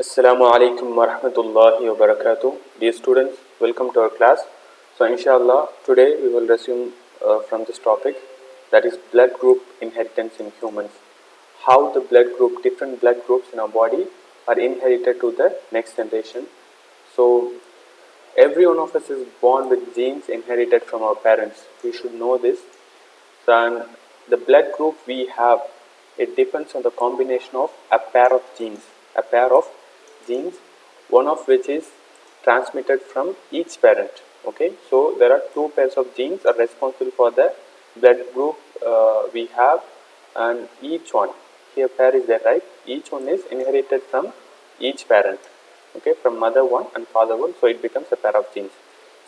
Assalamu alaikum wa rahmatullahi wa barakatuh. Dear students, welcome to our class. So, inshallah, today we will resume from this topic, that is blood group inheritance in humans. How the different blood groups in our body are inherited to the next generation. So, every one of us is born with genes inherited from our parents. We should know this. So, and the blood group we have, it depends on the combination of a pair of genes, one of which is transmitted from each parent. Okay, so there are two pairs of genes are responsible for the blood group we have, and each one, here pair is there, right? Each one is inherited from each parent. Okay, from mother one and father one, so it becomes a pair of genes.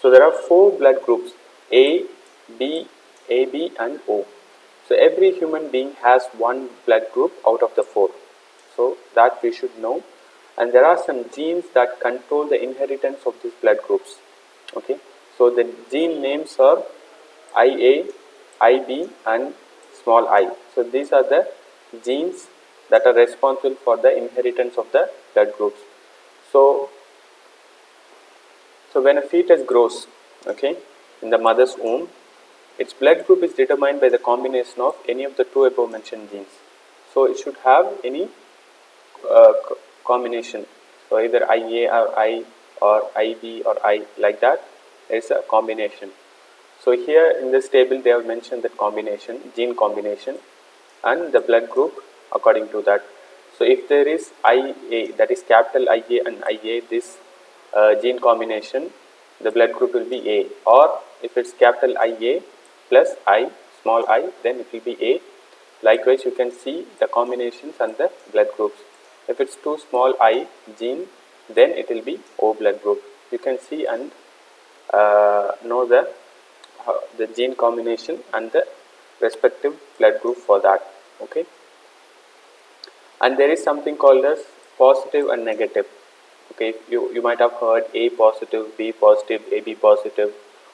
So there are four blood groups: A, B, AB, and O. So every human being has one blood group out of the four. So that we should know. And there are some genes that control the inheritance of these blood groups. Okay. So the gene names are IA, IB, and small I. So these are the genes that are responsible for the inheritance of the blood groups. So when a fetus grows, okay, in the mother's womb, its blood group is determined by the combination of any of the two above mentioned genes. So it should have any combination. So either IA or I or IB or I, like that is a combination. So here in this table they have mentioned that combination, gene combination, and the blood group according to that. So if there is IA, that is capital IA and IA, this gene combination, the blood group will be A. Or if it's capital IA plus I, small I, then it will be A. Likewise, you can see the combinations and the blood groups. If it's too small I gene, then it will be O blood group. You can see and know the gene combination and the respective blood group for that. Okay. And there is something called as positive and negative. Okay, you might have heard A positive, B positive, AB positive,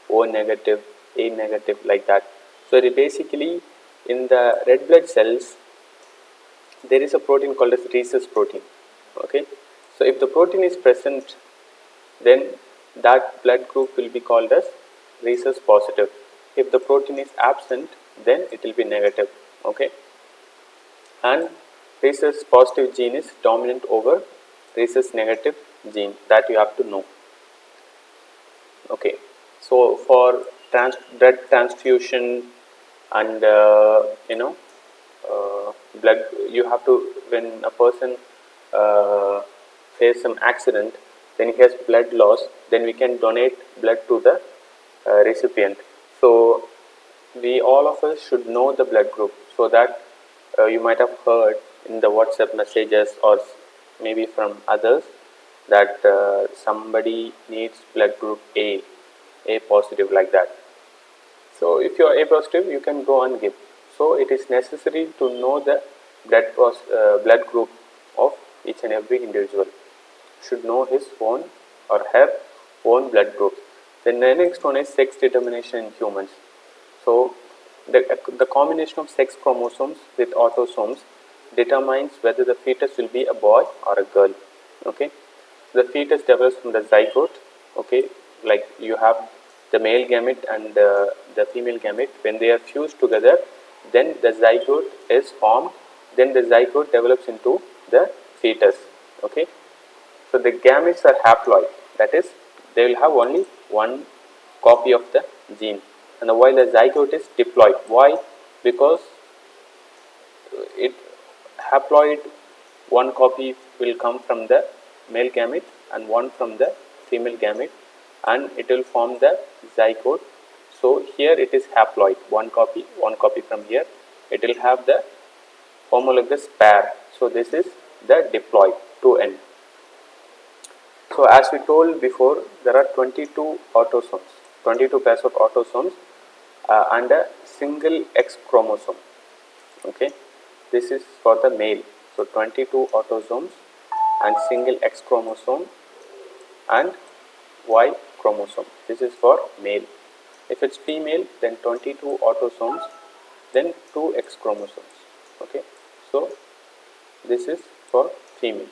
O negative, A negative, like that. So basically in the red blood cells there is a protein called as rhesus protein. Okay, so if the protein is present, then that blood group will be called as rhesus positive. If the protein is absent, then it will be negative. Okay, and rhesus positive gene is dominant over rhesus negative gene, that you have to know. Okay, so for blood transfusion and blood, you have to, when a person face some accident, then he has blood loss, then we can donate blood to the recipient. So we, all of us, should know the blood group, so that you might have heard in the WhatsApp messages or maybe from others that somebody needs blood group A positive, like that. So if you are A positive, you can go and give. So it is necessary to know the blood group of each and every individual. Should know his own or her own blood group. Then the next one is sex determination in humans. So the combination of sex chromosomes with autosomes determines whether the fetus will be a boy or a girl. Okay, the fetus develops from the zygote. Okay, like you have the male gamete and the female gamete. When they are fused together, then the zygote is formed. Then the zygote develops into the fetus. Okay, so the gametes are haploid. That is, they will have only one copy of the gene, and while the zygote is diploid. Why? Because it haploid, one copy will come from the male gamete and one from the female gamete, and it will form the zygote. So here it is haploid, one copy from here. It will have the homologous pair. So this is the diploid, 2N. So as we told before, there are 22 autosomes, 22 pairs of autosomes and a single X chromosome. Okay, this is for the male. So 22 autosomes and single X chromosome and Y chromosome. This is for male. If it's female, then 22 autosomes, then 2 X chromosomes. Okay, so this is for female.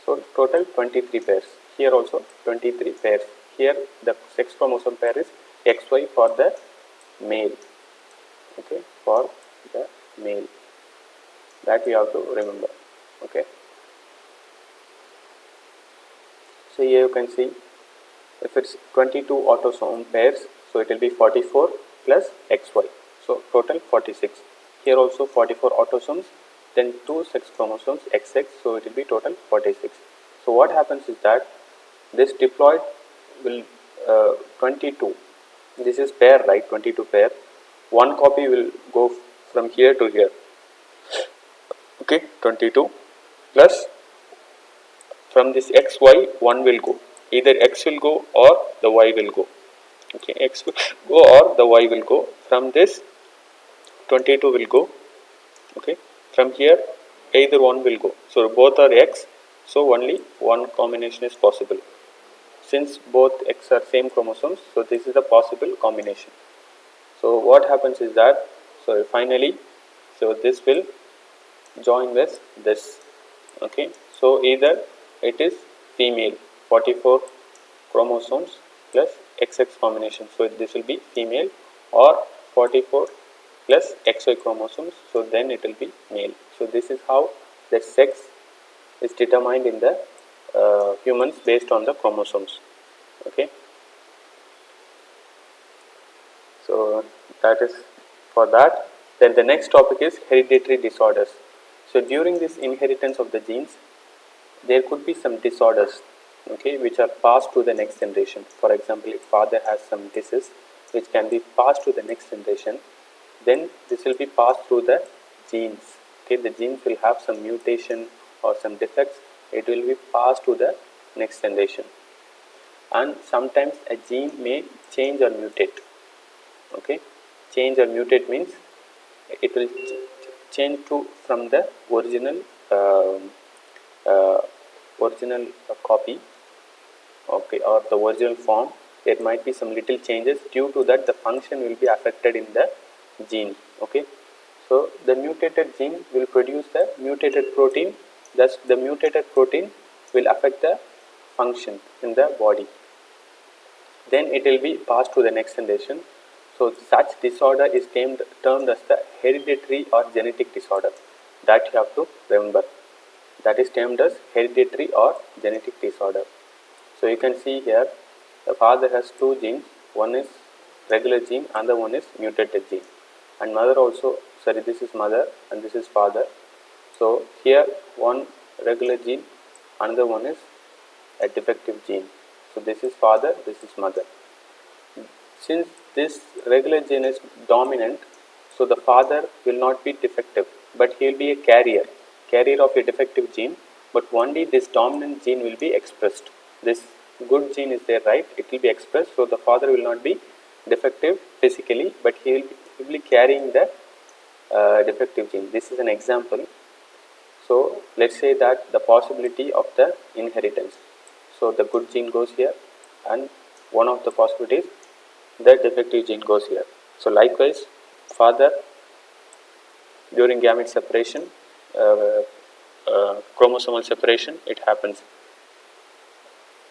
So total 23 pairs. Here also 23 pairs. Here the sex chromosome pair is XY for the male. Okay, for the male. That we have to remember. Okay. So here you can see if it's 22 autosome pairs, so it will be 44 plus XY. So total 46. Here also 44 autosomes, then 2 sex chromosomes XX, so it will be total 46. So what happens is that this diploid will 22. This is pair, right? 22 pair. One copy will go from here to here. Okay, 22 plus from this XY, one will go. Either X will go or the Y will go. Okay, X will go or the Y will go. From this 22 will go. Okay, from here either one will go. So both are X, so only one combination is possible. Since both X are same chromosomes, so this is a possible combination. So what happens is that, so finally, so this will join with this. Okay, so either it is female, 44 chromosomes plus XX combination, so this will be female, or 44 plus XY chromosomes, so then it will be male. So this is how the sex is determined in the humans based on the chromosomes. Okay, so that is for that. Then the next topic is hereditary disorders. So during this inheritance of the genes, there could be some disorders, okay, which are passed to the next generation. For example, if father has some disease which can be passed to the next generation, then this will be passed through the genes. Okay, the genes will have some mutation or some defects. It will be passed to the next generation, and sometimes a gene may change or mutate. Okay, change or mutate means it will change to from the original uh, original copy, okay, or the original form. There might be some little changes. Due to that, the function will be affected in the gene. Okay, so the mutated gene will produce the mutated protein. Thus, the mutated protein will affect the function in the body. Then it will be passed to the next generation. So such disorder is termed as the hereditary or genetic disorder. That you have to remember. That is termed as hereditary or genetic disorder. So you can see here, the father has two genes. One is regular gene, another one is mutated gene. And mother also, sorry, this is mother and this is father. So here one regular gene, another one is a defective gene. So this is father, this is mother. Since this regular gene is dominant, so the father will not be defective, but he will be a carrier of a defective gene, but only this dominant gene will be expressed. This good gene is there, right? It will be expressed, so the father will not be defective physically, but he will be carrying the defective gene. This is an example. So let's say that the possibility of the inheritance. So the good gene goes here, and one of the possibilities, the defective gene goes here. So likewise, father during gamete separation, chromosomal separation, it happens.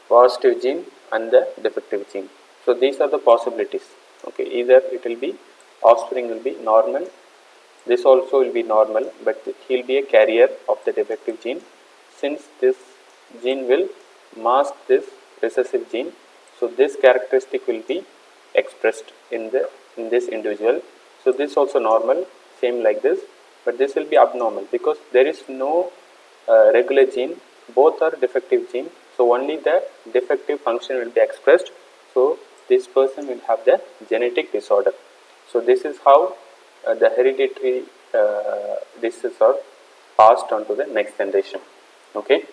Positive gene and the defective gene. So these are the possibilities. Okay, either it will be offspring will be normal. This also will be normal, but he will be a carrier of the defective gene. Since this gene will mask this recessive gene, so this characteristic will be expressed in this individual. So this also normal, same like this, but this will be abnormal because there is no regular gene. Both are defective gene. So only the defective function will be expressed. So this person will have the genetic disorder. So this is how the hereditary diseases are passed on to the next generation. Okay.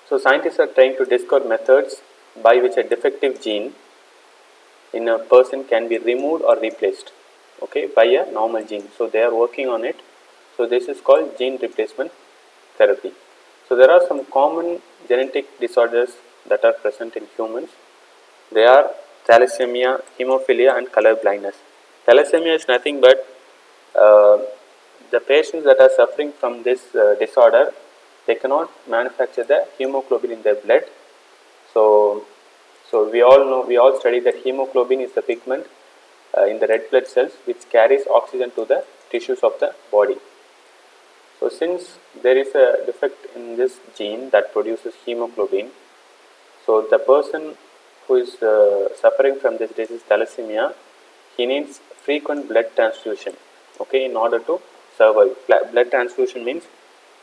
So scientists are trying to discover methods by which a defective gene in a person can be removed or replaced, okay, by a normal gene. So they are working on it. So this is called gene replacement therapy. So there are some common genetic disorders that are present in humans. They are thalassemia, hemophilia, and color blindness. Thalassemia is nothing but the patients that are suffering from this disorder, they cannot manufacture the hemoglobin in their blood. So we all know, we all study that hemoglobin is the pigment in the red blood cells which carries oxygen to the tissues of the body. So since there is a defect in this gene that produces hemoglobin, so the person who is suffering from this disease thalassemia, he needs frequent blood transfusion, okay, in order to survive. Blood transfusion means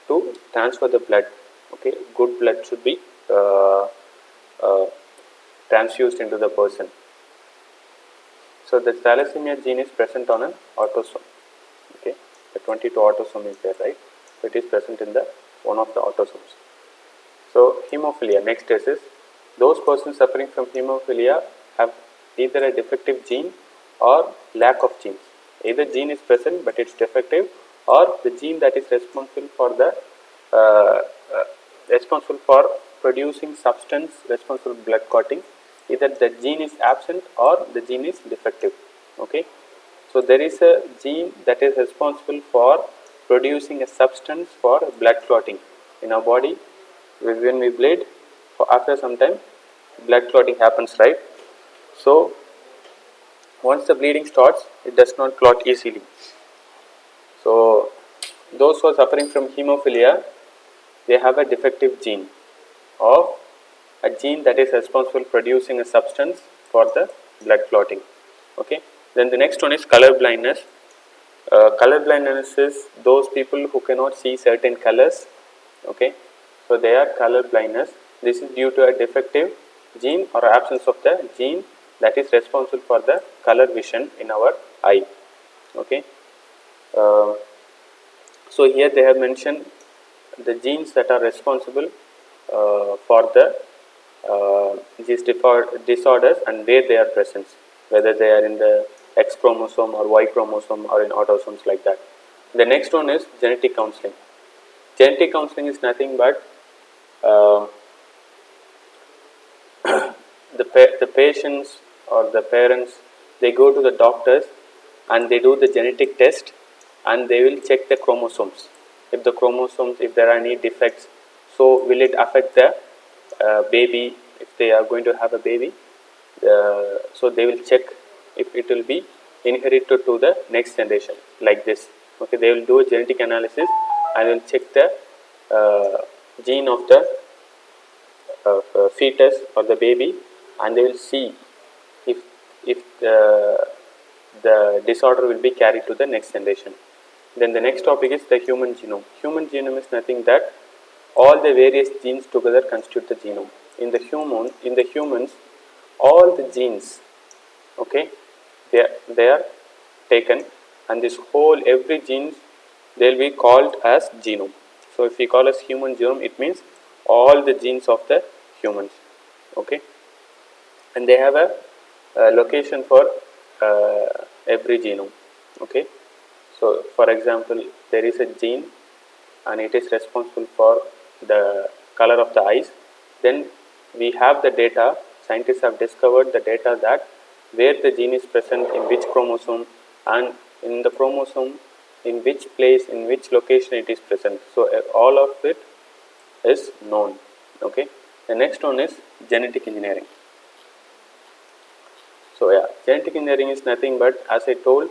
to transfer the blood, okay, good blood should be uh, transfused into the person. So the thalassemia gene is present on an autosome, okay, the 22 autosome is there, right? So it is present in the one of the autosomes. So hemophilia, next test is those persons suffering from hemophilia have either a defective gene or lack of genes. Either gene is present but it's defective, or the gene that is responsible for the responsible for producing substance responsible for blood clotting, either the gene is absent or the gene is defective. Okay, so there is a gene that is responsible for producing a substance for blood clotting in our body. When we bleed, after some time blood clotting happens, right? So once the bleeding starts, it does not clot easily. So those who are suffering from hemophilia, they have a defective gene, or a gene that is responsible for producing a substance for the blood clotting. Okay, then the next one is color blindness. Color blindness is those people who cannot see certain colors. Okay, so they are color blindness. This is due to a defective gene or absence of the gene that is responsible for the color vision in our eye. Okay, uh, so here they have mentioned the genes that are responsible for the these disorders and where they are present, whether they are in the X chromosome or Y chromosome or in autosomes like that. The next one is genetic counseling. Genetic counseling is nothing but uh, the patients or the parents, they go to the doctors and they do the genetic test and they will check the chromosomes. If the chromosomes, if there are any defects, so will it affect the baby if they are going to have a baby? So they will check if it will be inherited to the next generation like this. Okay, they will do a genetic analysis and will check the gene of the fetus or the baby, and they will see if the disorder will be carried to the next generation. Then the next topic is the human genome. Human genome is nothing that all the various genes together constitute the genome. In the humans, all the genes, okay, they are taken, and this whole every genes, they will be called as genome. So if we call as human genome, it means all the genes of the humans. Okay, and they have a location for every genome. Okay, so for example, there is a gene and it is responsible for the color of the eyes. Then we have the data, scientists have discovered the data that where the gene is present in which chromosome, and in the chromosome in which place, in which location it is present. So all of it is known. Okay, the next one is genetic engineering. So yeah, genetic engineering is nothing but, as I told,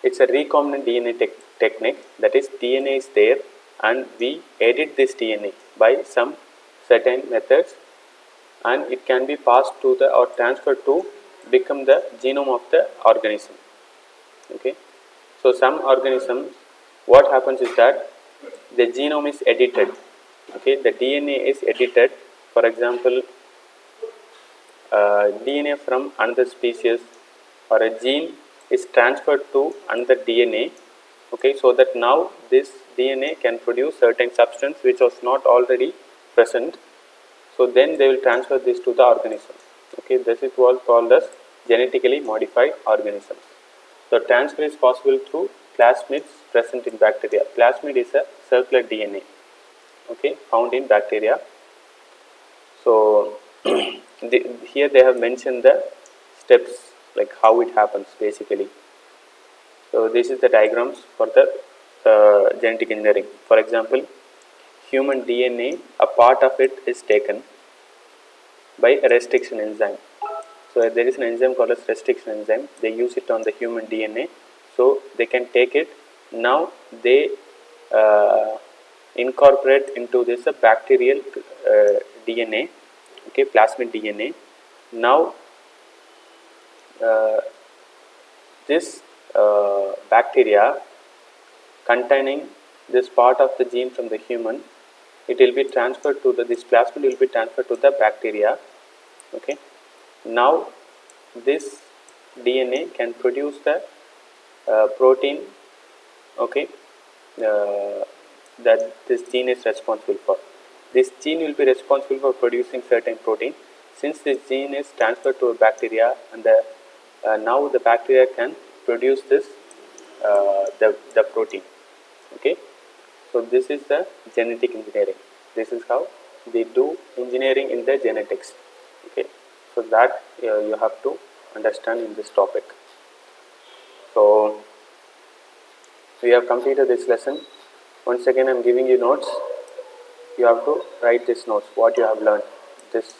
it's a recombinant DNA technique. That is, DNA is there and we edit this DNA by some certain methods, and it can be passed to the or transferred to become the genome of the organism. Okay, so some organisms, what happens is that the genome is edited. Okay, the DNA is edited. For example, DNA from another species or a gene is transferred to another DNA. Okay, so that now this DNA can produce certain substance which was not already present. So then they will transfer this to the organism. Okay, this is what called as genetically modified organisms. So transfer is possible through plasmids present in bacteria. Plasmid is a circular DNA, okay, found in bacteria. So here they have mentioned the steps, like how it happens basically. So this is the diagrams for the genetic engineering. For example, human DNA, a part of it is taken by a restriction enzyme. So there is an enzyme called as restriction enzyme. They use it on the human DNA, so they can take it. Now they incorporate into this a bacterial DNA, okay, plasmid DNA. Now this bacteria containing this part of the gene from the human, it will be transferred to this plasmid will be transferred to the bacteria. Okay, now this DNA can produce the protein, okay, that this gene is responsible for. This gene will be responsible for producing certain protein. Since this gene is transferred to a bacteria, and now the bacteria can produce this the protein. Okay, so this is the genetic engineering. This is how they do engineering in the genetics. Okay, so that you have to understand in this topic. So we have completed this lesson. Once again, I am giving you notes. You have to write this notes, what you have learned. This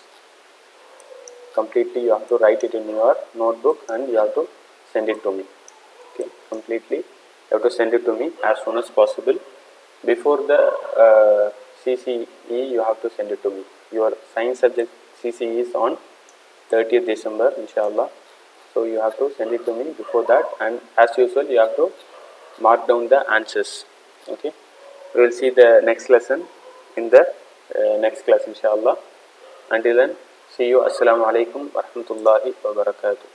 completely you have to write it in your notebook and you have to send it to me. Okay, completely you have to send it to me as soon as possible. Before the CCE, you have to send it to me. Your science subject CCE is on 30th December, inshallah. So you have to send it to me before that, and as usual, you have to mark down the answers. Okay, we will see the next lesson in the next class, inshallah. Until then, see you. Assalamu alaikum wa rahmatullahi wa barakatuh.